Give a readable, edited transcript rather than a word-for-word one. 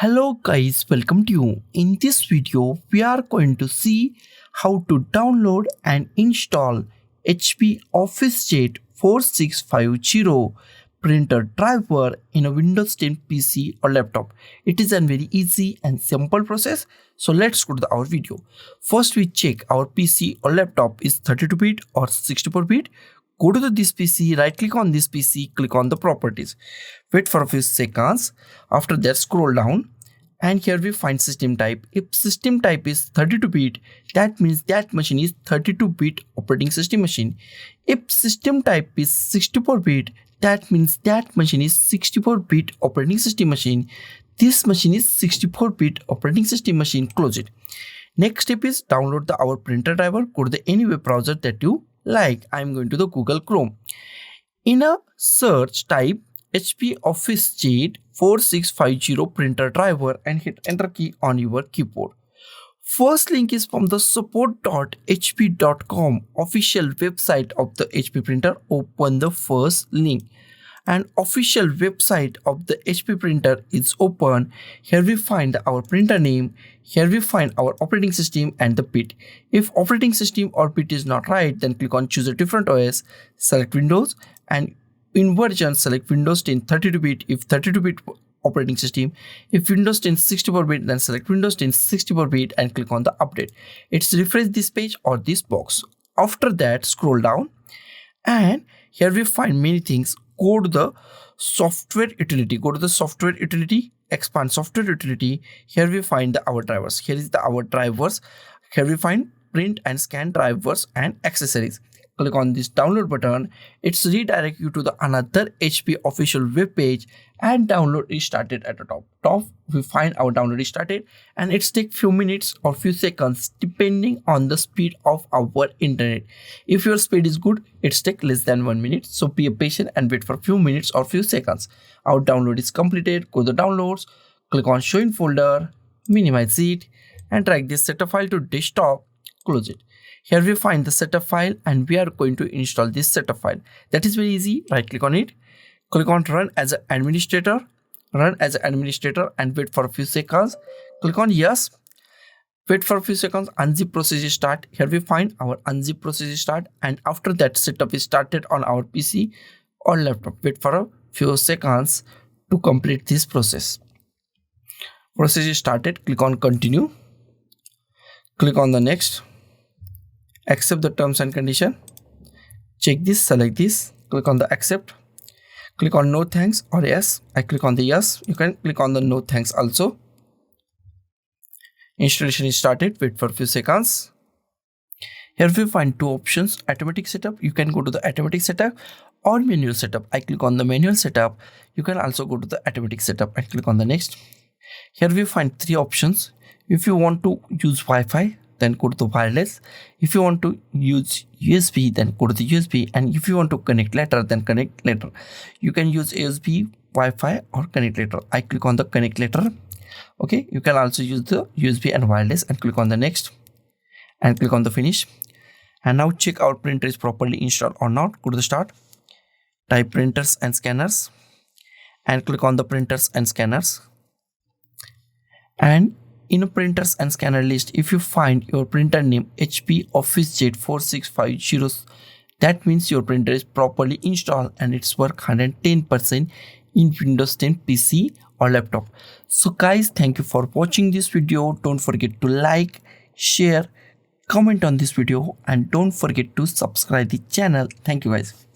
Hello guys, welcome to you. In this video, we are going to see how to download and install HP OfficeJet 4650 printer driver in a Windows 10 PC or laptop. It is a very easy and simple process. So let's go to our video. First, we check our PC or laptop is 32-bit or 64-bit. Go to this PC, right click on this PC, click on the properties. Wait for a few seconds. After that, scroll down and here we find system type. If system type is 32-bit, that means that machine is 32-bit operating system machine. If system type is 64-bit, that means that machine is 64-bit operating system machine. This machine is 64-bit operating system machine. Close it. Next step is download our printer driver. Go to any web browser that you like. I'm going to the Google Chrome. In a search, type HP OfficeJet 4650 printer driver and hit enter key on your keyboard. First link is from the support.hp.com official website of the HP printer. Open the first link and official website of the HP printer is open. Here we find our printer name. Here we find our operating system and the bit. If operating system or bit is not right, then click on choose a different OS, select Windows, and in version select Windows 10 32-bit if 32-bit operating system. If Windows 10 64-bit, then select Windows 10 64-bit and click on the update. It's refresh this page or this box. After that, scroll down and here we find many things. Go to the software utility. Go to the software utility, expand software utility. Here we find our drivers. Here is our drivers. Here we find print and scan drivers and accessories. Click on this download button. It's redirect you to the another HP official web page and download is started at the top. We find our download is started and it's take few minutes or few seconds depending on the speed of our internet. If your speed is good, it's take less than 1 minute. So be patient and wait for few minutes or few seconds. Our download is completed. Go to downloads, click on show in folder, minimize it and drag this setup file to desktop. Close it. Here we find the setup file and we are going to install this setup file. That is very easy. Right click on it. Click on run as an administrator. Run as an administrator and wait for a few seconds. Click on yes. Wait for a few seconds. Unzip process is start. Here we find our unzip process is start and after that setup is started on our PC or laptop. Wait for a few seconds to complete this process. Process is started. Click on continue. Click on the next. Accept the terms and condition. Check this, select this, click on the accept. Click on no thanks or yes. I click on the yes. You can click on the no thanks also. Installation is started. Wait for a few seconds. Here we find two options. Automatic setup. You can go to the automatic setup or manual setup. I click on the manual setup. You can also go to the automatic setup and click on the next. Here we find three options. If you want to use Wi-Fi, then go to the wireless. If you want to use USB, then go to the USB. And if you want to connect later, then connect later. You can use USB, Wi-Fi or connect later. I click on the connect later. Okay, you can also use the USB and wireless and click on the next and click on the finish. And now check our printer is properly installed or not. Go to the start, type printers and scanners and click on the printers and scanners. And in a printers and scanner list, if you find your printer name HP OfficeJet 4650, that means your printer is properly installed and it's work 110% in Windows 10 PC or laptop. So guys, thank you for watching this video. Don't forget to like, share, comment on this video and don't forget to subscribe the channel. Thank you guys.